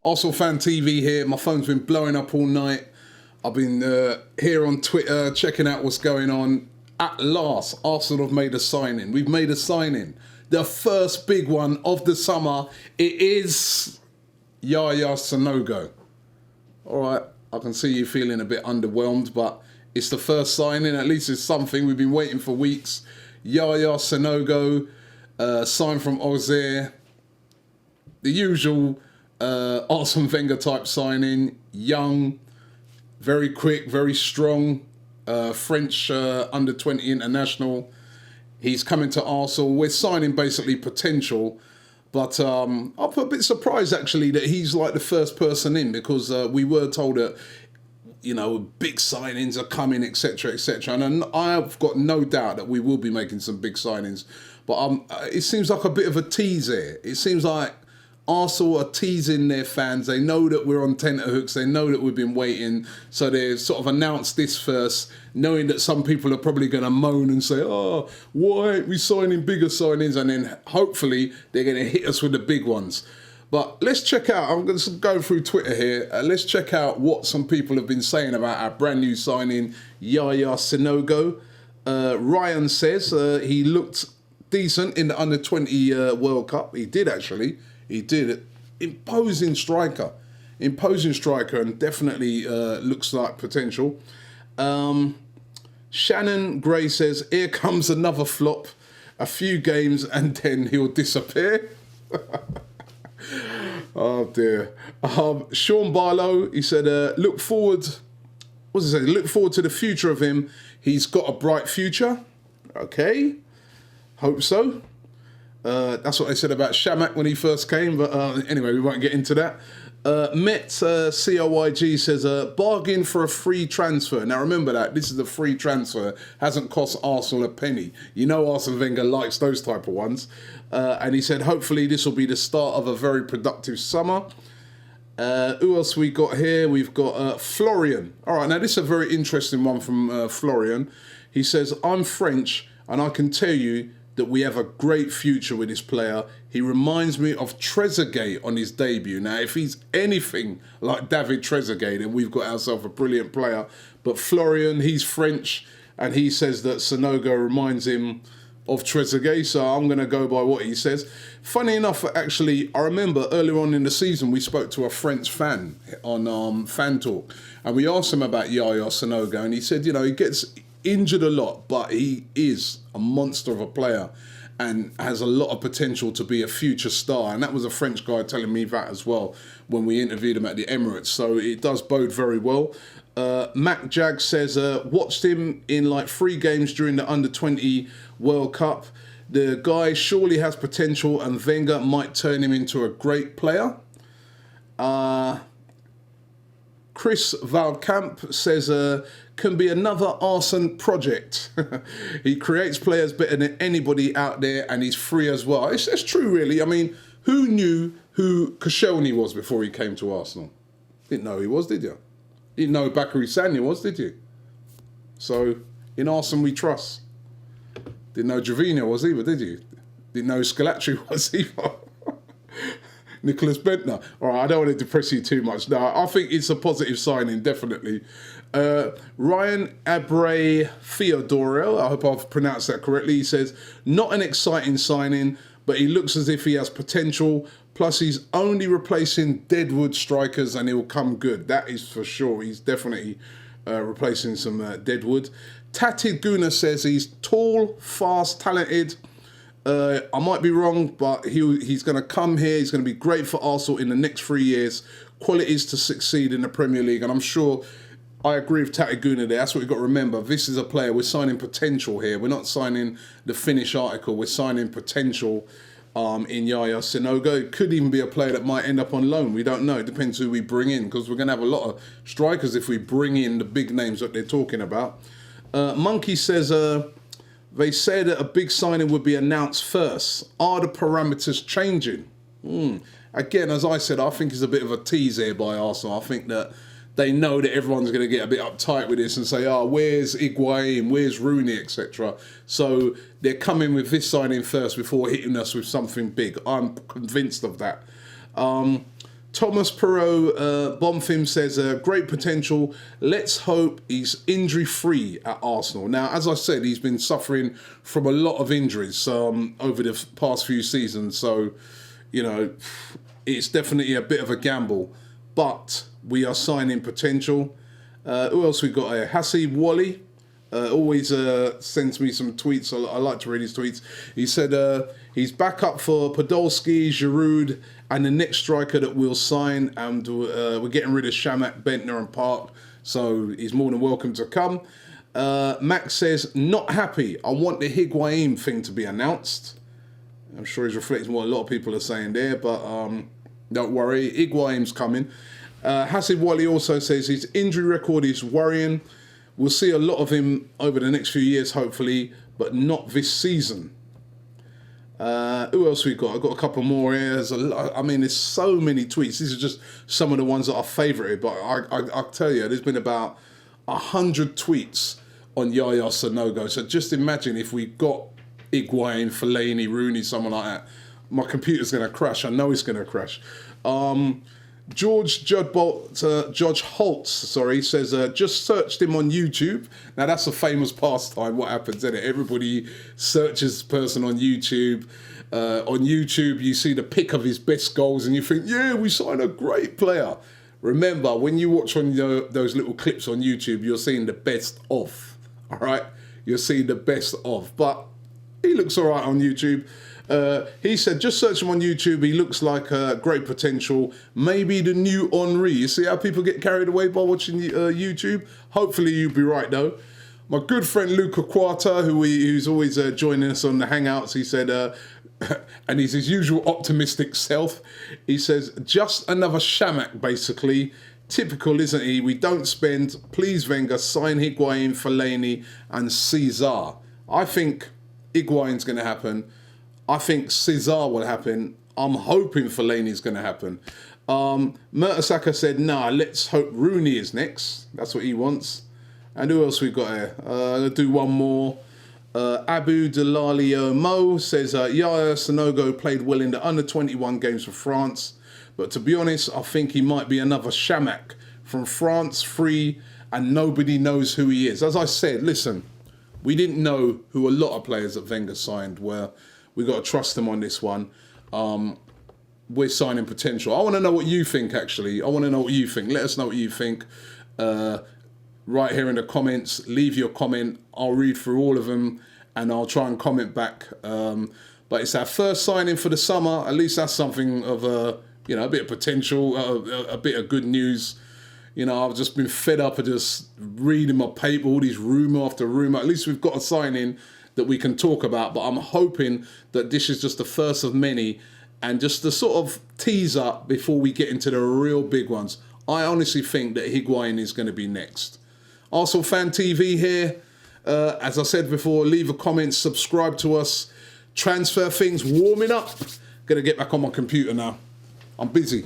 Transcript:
Arsenal Fan TV here. My phone's been blowing up all night. I've been here on Twitter checking out what's going on. At last, Arsenal have made a signing. We've made a signing. The first big one of the summer. It is Yaya Sanogo. All right, I can see you feeling a bit underwhelmed, but it's the first signing. At least it's something. We've been waiting for weeks. Yaya Sanogo, signed from Auxerre. The usual Arsene Wenger type signing. Young, very quick, very strong. French Under-20 international. He's coming to Arsenal. We're signing basically potential. But I'm a bit surprised actually that he's like the first person in, because we were told that, you know, big signings are coming, etc., etc. And I've got no doubt that we will be making some big signings. But it seems like a bit of a tease here. It seems like Arsenal are teasing their fans. They know that we're on tenterhooks. They know that we've been waiting. So they sort of announced this first, knowing that some people are probably going to moan and say, oh, why aren't we signing bigger signings? And then hopefully they're going to hit us with the big ones. But let's check out, I'm going to go through Twitter here. Let's check out what some people have been saying about our brand new signing, Yaya Sanogo. Ryan says he looked decent in the Under-20 World Cup. He did actually. He did. Imposing striker, and definitely looks like potential. Shannon Gray says, here comes another flop. A few games and then he'll disappear. Oh dear. Sean Barlow, he said, look forward to the future of him. He's got a bright future. Okay, hope so. That's what they said about Shamak when he first came, but anyway, we won't get into that. Met COYG says, bargain for a free transfer. Now remember that, this is a free transfer, hasn't cost Arsenal a penny. You know Arsene Wenger likes those type of ones. And he said, hopefully this will be the start of a very productive summer. Who else we got here? We've got Florian. All right, now this is a very interesting one from Florian. He says, I'm French and I can tell you that we have a great future with this player. He reminds me of Trezeguet on his debut. Now, if he's anything like David Trezeguet, then we've got ourselves a brilliant player. But Florian, he's French, and he says that Sanogo reminds him of Trezeguet, so I'm going to go by what he says. Funny enough, actually, I remember earlier on in the season, we spoke to a French fan on Fan Talk, and we asked him about Yaya Sanogo, and he said, you know, he gets injured a lot, but he is a monster of a player and has a lot of potential to be a future star. And that was a French guy telling me that as well when we interviewed him at the Emirates. So it does bode very well. Mac Jag says, watched him in like 3 games during the Under-20 World Cup. The guy surely has potential and Wenger might turn him into a great player. Chris Valkamp says, can be another Arsene project. He creates players better than anybody out there and he's free as well. It's true, really. I mean, who knew who Koscielny was before he came to Arsenal? Didn't know who he was, did you? Didn't know who Bakary Sagna was, did you? So, in Arsenal we trust. Didn't know Jovino was either, did you? Didn't know who Schillaci was either. Nicholas Bentner. All right, I don't want to depress you too much. No, I think it's a positive signing, definitely. Ryan Abre Theodorel, I hope I've pronounced that correctly, he says, not an exciting signing, but he looks as if he has potential. Plus, he's only replacing deadwood strikers and he'll come good. That is for sure. He's definitely replacing some deadwood. Tatted Gooners says he's tall, fast, talented. I might be wrong, but he's going to come here. He's going to be great for Arsenal in the next 3 years. Qualities to succeed in the Premier League. And I'm sure I agree with Tatted Gooner there. That's what we've got to remember. This is a player. We're signing potential here. We're not signing the finished article. We're signing potential in Yaya Sanogo. It could even be a player that might end up on loan. We don't know. It depends who we bring in, because we're going to have a lot of strikers if we bring in the big names that they're talking about. Monkey says, they said that a big signing would be announced first. Are the parameters changing? Again, as I said, I think it's a bit of a tease here by Arsenal. I think that they know that everyone's going to get a bit uptight with this and say, oh, where's Higuain, where's Rooney, etc. So they're coming with this signing first before hitting us with something big. I'm convinced of that. Thomas Perot Bonfim says, great potential. Let's hope he's injury-free at Arsenal. Now, as I said, he's been suffering from a lot of injuries over the past few seasons. So, you know, it's definitely a bit of a gamble. But we are signing potential. Who else we got here? Hassi Wally. Always sends me some tweets. I like to read his tweets. He said he's back up for Podolski, Giroud, and the next striker that we'll sign. And we're getting rid of Shamak, Bentner, and Park. So he's more than welcome to come. Max says, not happy. I want the Higuain thing to be announced. I'm sure he's reflecting what a lot of people are saying there, but don't worry, Higuain's coming. Hasib Wali also says his injury record is worrying. We'll see a lot of him over the next few years, hopefully, but not this season. Who else we got? I've got a couple more here. There's so many tweets. These are just some of the ones that are favoured, but I'll tell you, there's been about 100 tweets on Yaya Sanogo. So just imagine if we got Higuain, Fellaini, Rooney, someone like that. My computer's going to crash. I know it's going to crash. George Holtz, says, just searched him on YouTube. Now, that's a famous pastime. What happens, isn't it? Everybody searches the person on YouTube. On YouTube, you see the pic of his best goals and you think, yeah, we signed a great player. Remember, when you watch on those little clips on YouTube, you're seeing the best of, all right? You're seeing the best of. But he looks all right on YouTube. He said, just search him on YouTube. He looks like great potential. Maybe the new Henri. You see how people get carried away by watching YouTube? Hopefully you'll be right, though. My good friend Luca Quarta, who's always joining us on the Hangouts, he said, and he's his usual optimistic self, he says, just another Shamak, basically. Typical, isn't he? We don't spend. Please, Wenger, sign Higuain, Fellaini, and Cesar. I think Higuain's going to happen. I think Cesar will happen. I'm hoping Fellaini's going to happen. Murtasaka said, nah, let's hope Rooney is next. That's what he wants. And who else we got here? I'll do one more. Abu Delalio Mo says, Yaya Sanogo played well in the under-21 games for France. But to be honest, I think he might be another Shamak from France, free, and nobody knows who he is. As I said, listen, we didn't know who a lot of players that Wenger signed were. We got to trust them on this one. We're signing potential. I want to know what you think, actually. I want to know what you think. Let us know what you think. Right here in the comments. Leave your comment. I'll read through all of them and I'll try and comment back. But it's our first signing for the summer. At least that's something of a bit of potential, a bit of good news. You know, I've just been fed up of just reading my paper, all these rumour after rumour. At least we've got a signing that we can talk about, but I'm hoping that this is just the first of many and just the sort of teaser before we get into the real big ones. I honestly think that Higuain is going to be next. Arsenal Fan TV here. As I said before, leave a comment, subscribe to us. Transfer things warming up. Going to get back on my computer now. I'm busy.